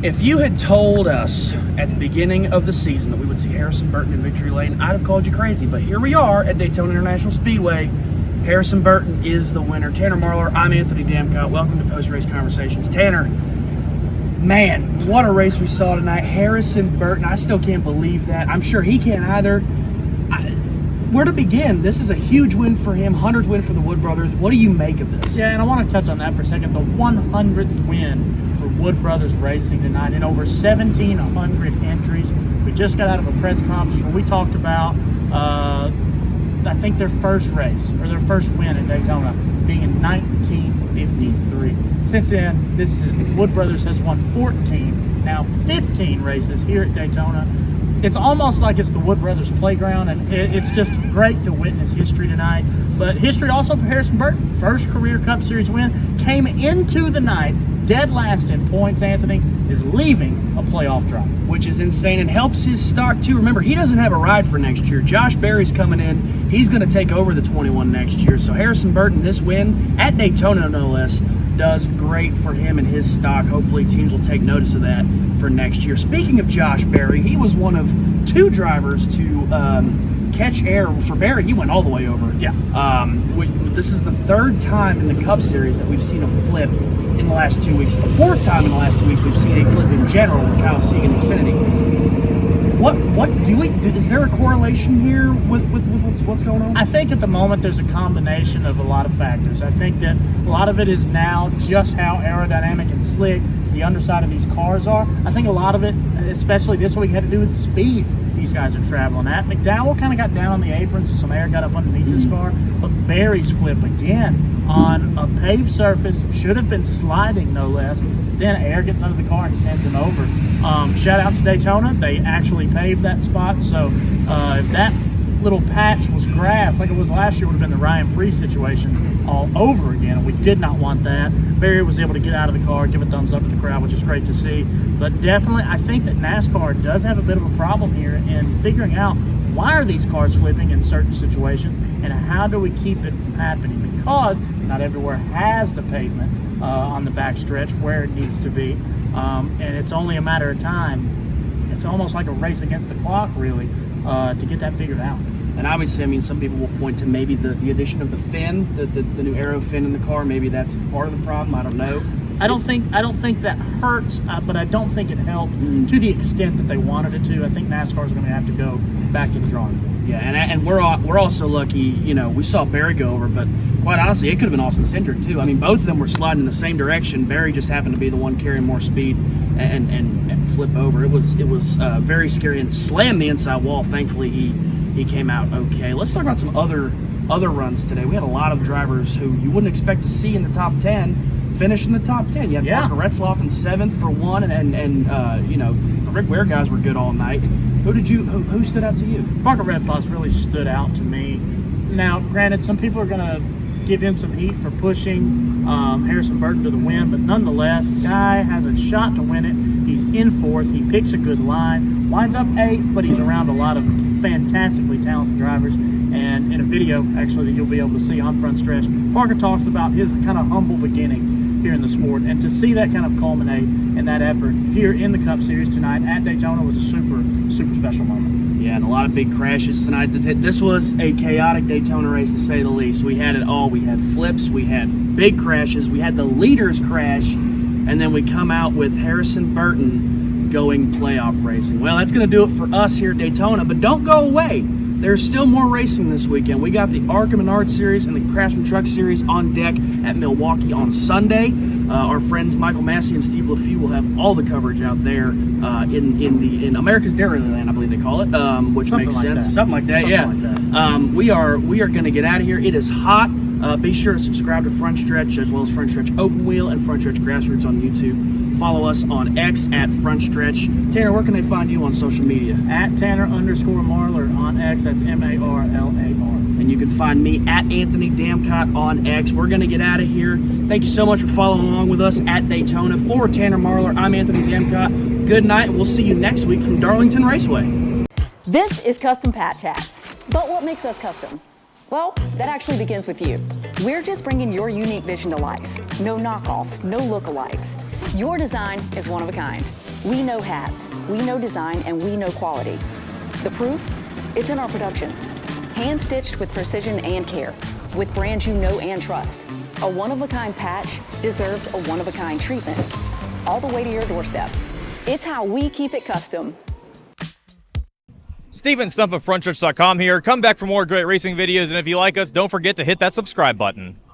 If you had told us at the beginning of the season that we would see Harrison Burton in victory lane, I'd have called you crazy. But here we are at Daytona International Speedway. Harrison Burton is the winner. Tanner Marlar, I'm Anthony Damcott. Welcome to Post Race Conversations. Tanner, man, what a race we saw tonight. Harrison Burton, I still can't believe that. I'm sure he can't either. Where to begin? This is a huge win for him, 100th win for the Wood Brothers. What do you make of this? Yeah, and I want to touch on that for a second. The 100th win for Wood Brothers Racing tonight in over 1,700 entries. We just got out of a press conference where we talked about, I think their first race, or their first win at Daytona, being in 1953. Since then, Wood Brothers has won 14, now 15 races here at Daytona. It's almost like it's the Wood Brothers playground, and it's just great to witness history tonight. But history also for Harrison Burton. First career Cup Series win. Came into the night dead last in points, Anthony. Is leaving a playoff drive. Which is insane and helps his stock too. Remember, he doesn't have a ride for next year. Josh Berry's coming in. He's going to take over the 21 next year. So Harrison Burton, this win at Daytona no less, does great for him and his stock. Hopefully teams will take notice of that for next year. Speaking of Josh Berry, he was one of two drivers to catch air. For Berry, he went all the way over. Yeah. This is the third time in the Cup Series that we've seen a flip in the last 2 weeks. The fourth time in the last 2 weeks we've seen a flip in general with Kyle Sieg and Xfinity. Is there a correlation here with what's going on? I think at the moment there's a combination of a lot of factors. I think that a lot of it is now just how aerodynamic and slick the underside of these cars are. I think a lot of it, especially this week, had to do with the speed these guys are traveling at. McDowell kind of got down on the apron, so some air got up underneath his car. But Berry's flip again on a paved surface, should have been sliding no less. Then air gets under the car and sends him over. Shout out to Daytona. They actually paved that spot. So if that little patch was grass like it was last year, would have been the Ryan Preece situation all over again. And we did not want that. Berry was able to get out of the car, give a thumbs up to the crowd, which is great to see. But definitely, I think that NASCAR does have a bit of a problem here in figuring out why are these cars flipping in certain situations and how do we keep it from happening, because not everywhere has the pavement on the backstretch where it needs to be, and it's only a matter of time. It's almost like a race against the clock, really, to get that figured out. And obviously, I mean, some people will point to maybe the addition of the fin, the new aero fin in the car. Maybe that's part of the problem. I don't know. I don't think that hurts, but I don't think it helped to the extent that they wanted it to. I think NASCAR is going to have to go back to the drawing board. Yeah, and we're also lucky. You know, we saw Berry go over, but quite honestly, it could have been Austin Cindric too. I mean, both of them were sliding in the same direction. Berry just happened to be the one carrying more speed and flip over. It was very scary and slammed the inside wall. Thankfully, he came out okay. Let's talk about some other runs today. We had a lot of drivers who you wouldn't expect to see in the top 10 finish in the top 10. You had Parker Retzlaff in 7th for one, and you know, the Rick Ware guys were good all night. Who stood out to you? Parker Retzlaff really stood out to me. Now, granted, some people are going to give him some heat for pushing Harrison Burton to the win, but nonetheless, guy has a shot to win it. He's in 4th. He picks a good line, winds up 8th, but he's around a lot of fantastically talented drivers. And in a video, actually, that you'll be able to see on Frontstretch, Parker talks about his kind of humble beginnings here in the sport. And to see that kind of culminate in that effort here in the Cup Series tonight at Daytona was a super, super special moment. Yeah, and a lot of big crashes tonight. This was a chaotic Daytona race, to say the least. We had it all. We had flips. We had big crashes. We had the leaders crash. And then we come out with Harrison Burton going playoff racing. Well, that's going to do it for us here at Daytona. But don't go away. There's still more racing this weekend. We got the ARCA Menard Series and the Craftsman Truck Series on deck at Milwaukee on Sunday. Our friends Michael Massey and Steve LeFew will have all the coverage out there in America's Dairyland, I believe they call it, which Something makes like sense. that. Something like that, yeah. Like that. We are going to get out of here. It is hot. Be sure to subscribe to Frontstretch as well as Frontstretch Open Wheel and Frontstretch Grassroots on YouTube. Follow us on X at Frontstretch. Tanner, where can they find you on social media? At Tanner_Marlar on X. That's MARLAR. And you can find me at Anthony Damcott on X. We're going to get out of here. Thank you so much for following along with us at Daytona. For Tanner Marlar, I'm Anthony Damcott. Good night, and we'll see you next week from Darlington Raceway. This is Custom Patch Hats. But what makes us custom? Well, that actually begins with you. We're just bringing your unique vision to life. No knockoffs, no lookalikes. Your design is one of a kind. We know hats, we know design, and we know quality. The proof? It's in our production. Hand-stitched with precision and care, with brands you know and trust. A one-of-a-kind patch deserves a one-of-a-kind treatment, all the way to your doorstep. It's how we keep it custom. Steven Stump of Frontstretch.com here. Come back for more great racing videos, and if you like us, don't forget to hit that subscribe button.